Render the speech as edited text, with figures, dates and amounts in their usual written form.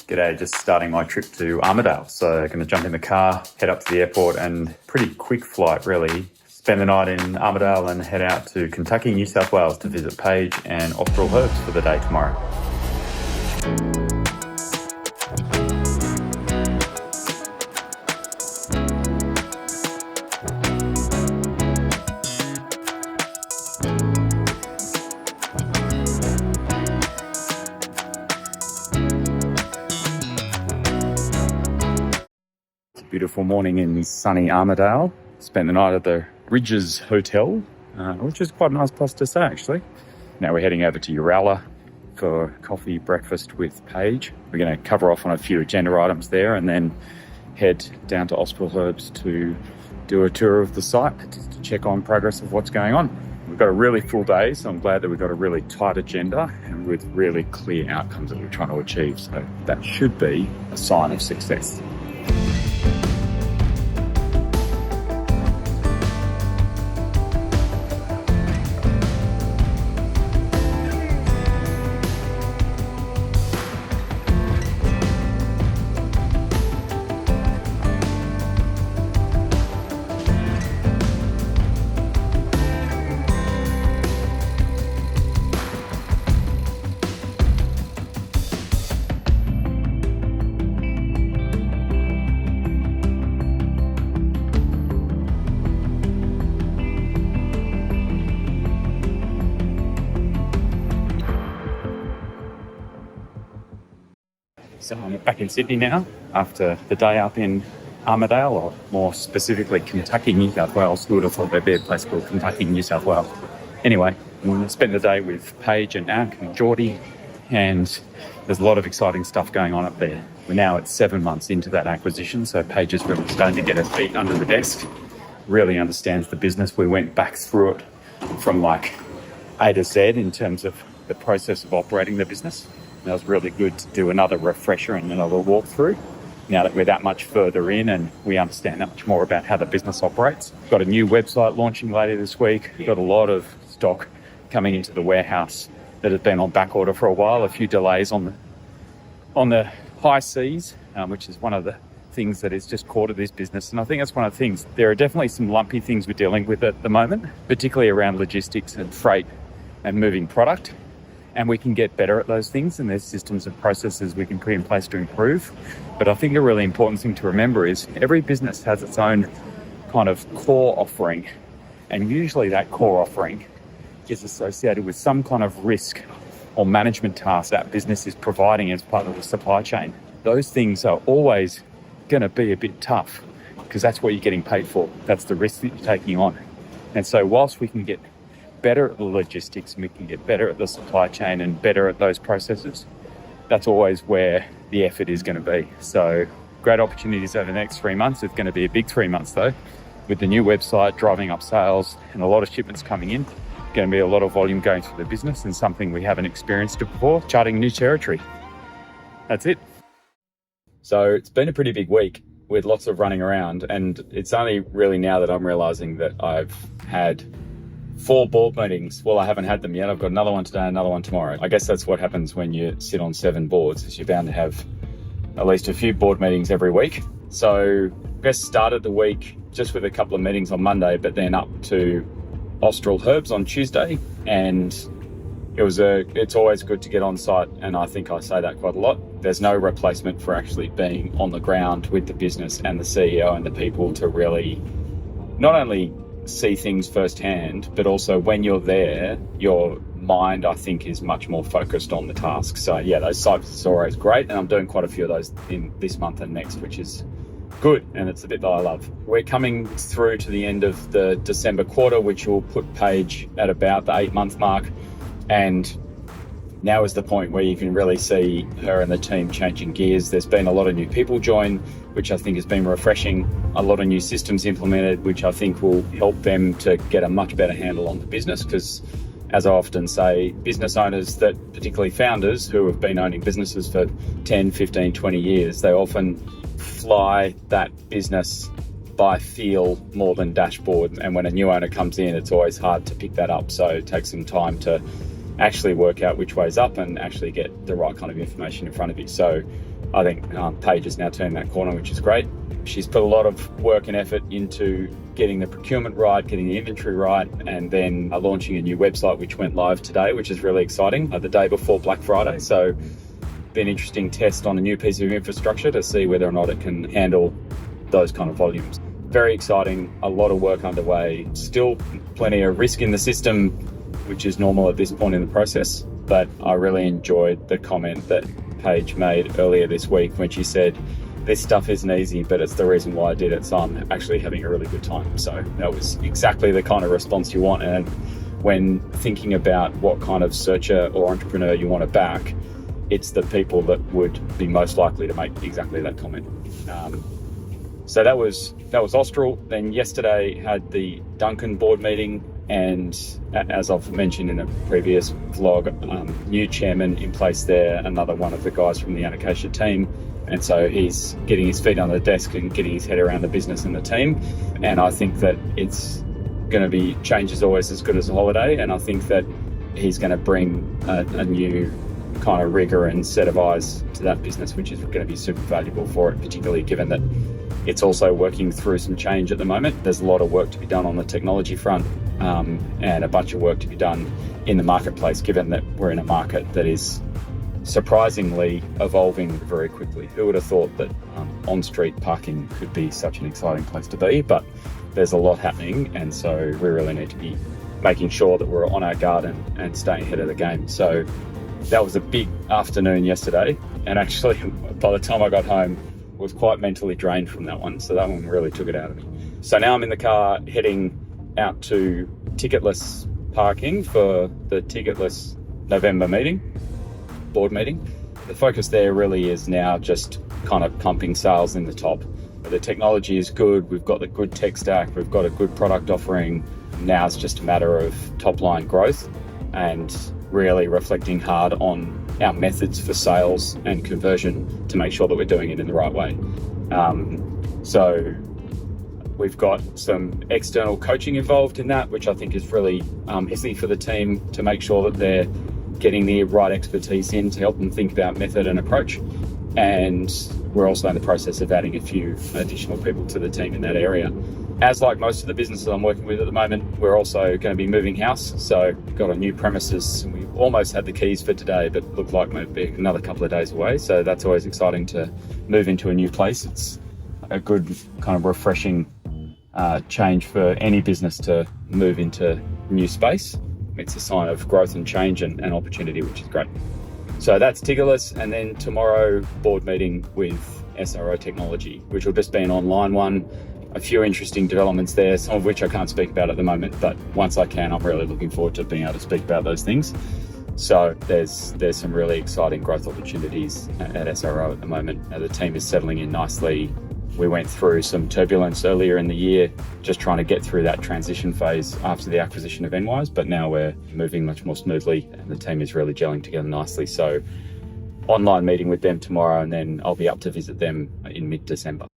G'day, just starting my trip to Armidale. So I'm going to jump in the car, head up to the airport, and pretty quick flight really. Spend the night in Armidale and head out to Kentucky, New South Wales to visit Paige and Austral Herbs for the day tomorrow. Beautiful morning in sunny Armidale. Spent the night at the Ridges Hotel, which is quite a nice place to stay actually. Now we're heading over to Uralla for coffee, breakfast with Paige. We're going to cover off on a few agenda items there and then head down to Austral Herbs to do a tour of the site to check on progress of what's going on. We've got a really full day, so I'm glad that we've got a really tight agenda and with really clear outcomes that we're trying to achieve. So that should be a sign of success. So I'm back in Sydney now after the day up in Armidale, or more specifically Kentucky, New South Wales. Who would have thought there'd be a place called Kentucky, New South Wales? Anyway, I'm going to spend the day with Paige and Ak and Geordie, and there's a lot of exciting stuff going on up there. We're now at 7 months into that acquisition, so Paige is really starting to get her feet under the desk, really understands the business. We went back through it from like A to Z in terms of the process of operating the business. That was really good to do another refresher and another walkthrough now that we're that much further in and we understand that much more about how the business operates. We've got a new website launching later this week. We've got a lot of stock coming into the warehouse that has been on back order for a while. A few delays on the high seas, which is one of the things that is just core to this business. And I think that's one of the things. There are definitely some lumpy things we're dealing with at the moment, particularly around logistics and freight and moving product. And we can get better at those things, and there's systems and processes we can put in place to improve. But I think a really important thing to remember is every business has its own kind of core offering, and usually that core offering is associated with some kind of risk or management task that business is providing as part of the supply chain. Those things are always going to be a bit tough because that's what you're getting paid for. That's the risk that you're taking on. And so whilst we can get better at the logistics and we can get better at the supply chain and better at those processes, that's always where the effort is going to be. So great opportunities over the next 3 months. It's going to be a big 3 months though, with the new website driving up sales and a lot of shipments coming in. Going to be a lot of volume going through the business and something we haven't experienced before, charting new territory. That's it. So it's been a pretty big week with lots of running around, and it's only really now that I'm realizing that I've had 4 board meetings. Well, I haven't had them yet. I've got another one today, another one tomorrow. I guess that's what happens when you sit on 7 boards, is you're bound to have at least a few board meetings every week. So I guess started the week just with a couple of meetings on Monday, but then up to Austral Herbs on Tuesday. And it's always good to get on site, and I think I say that quite a lot. There's no replacement for actually being on the ground with the business and the CEO and the people to really not only see things firsthand, but also when you're there, your mind, I think, is much more focused on the task. So yeah, those sites are always great, and I'm doing quite a few of those in this month and next, which is good, and it's the bit that I love. We're coming through to the end of the December quarter, which will put Paige at about the 8-month mark, and now is the point where you can really see her and the team changing gears. There's been a lot of new people join, which I think has been refreshing. A lot of new systems implemented, which I think will help them to get a much better handle on the business. Because as I often say, business owners, that particularly founders who have been owning businesses for 10, 15, 20 years, they often fly that business by feel more than dashboard. And when a new owner comes in, it's always hard to pick that up. So it takes some time to actually work out which way's up and actually get the right kind of information in front of you. So I think Paige has now turned that corner, which is great. She's put a lot of work and effort into getting the procurement right, getting the inventory right, and then launching a new website, which went live today, which is really exciting, the day before Black Friday. So be an interesting test on a new piece of infrastructure to see whether or not it can handle those kind of volumes. Very exciting, a lot of work underway, still plenty of risk in the system, which is normal at this point in the process. But I really enjoyed the comment that Paige made earlier this week when she said, this stuff isn't easy, but it's the reason why I did it, so I'm actually having a really good time. So that was exactly the kind of response you want. And when thinking about what kind of searcher or entrepreneur you want to back, it's the people that would be most likely to make exactly that comment. So that was Austral. Then yesterday had the Duncan board meeting, and as I've mentioned in a previous vlog, new chairman in place there, another one of the guys from the Anacacia team. And so he's getting his feet on the desk and getting his head around the business and the team. And I think that it's going to be, change is always as good as a holiday. And I think that he's going to bring a new kind of rigor and set of eyes to that business, which is going to be super valuable for it, particularly given that it's also working through some change at the moment. There's a lot of work to be done on the technology front, and a bunch of work to be done in the marketplace, given that we're in a market that is surprisingly evolving very quickly. Who would have thought that on-street parking could be such an exciting place to be? But there's a lot happening, and so we really need to be making sure that we're on our guard and staying ahead of the game. So that was a big afternoon yesterday, and actually by the time I got home, was quite mentally drained from that one. So that one really took it out of me. So now I'm in the car heading out to ticketless parking for the ticketless November board meeting. The focus there really is now just kind of pumping sales in the top. The technology is good. We've got the good tech stack. We've got a good product offering. Now it's just a matter of top line growth and really reflecting hard on our methods for sales and conversion to make sure that we're doing it in the right way. So we've got some external coaching involved in that, which I think is really easy for the team to make sure that they're getting the right expertise in to help them think about method and approach. And we're also in the process of adding a few additional people to the team in that area. As like most of the businesses I'm working with at the moment, we're also going to be moving house. So got a new premises, and we almost had the keys for today, but looked like maybe another couple of days away. So that's always exciting to move into a new place. It's a good kind of refreshing change for any business to move into new space. It's a sign of growth and change and opportunity, which is great. So that's Ticketless, and then tomorrow board meeting with SRO Technology, which will just be an online one. A few interesting developments there, some of which I can't speak about at the moment, but once I can, I'm really looking forward to being able to speak about those things. So there's some really exciting growth opportunities at SRO at the moment. The team is settling in nicely. We went through some turbulence earlier in the year, just trying to get through that transition phase after the acquisition of NWise, but now we're moving much more smoothly and the team is really gelling together nicely. So online meeting with them tomorrow, and then I'll be up to visit them in mid-December.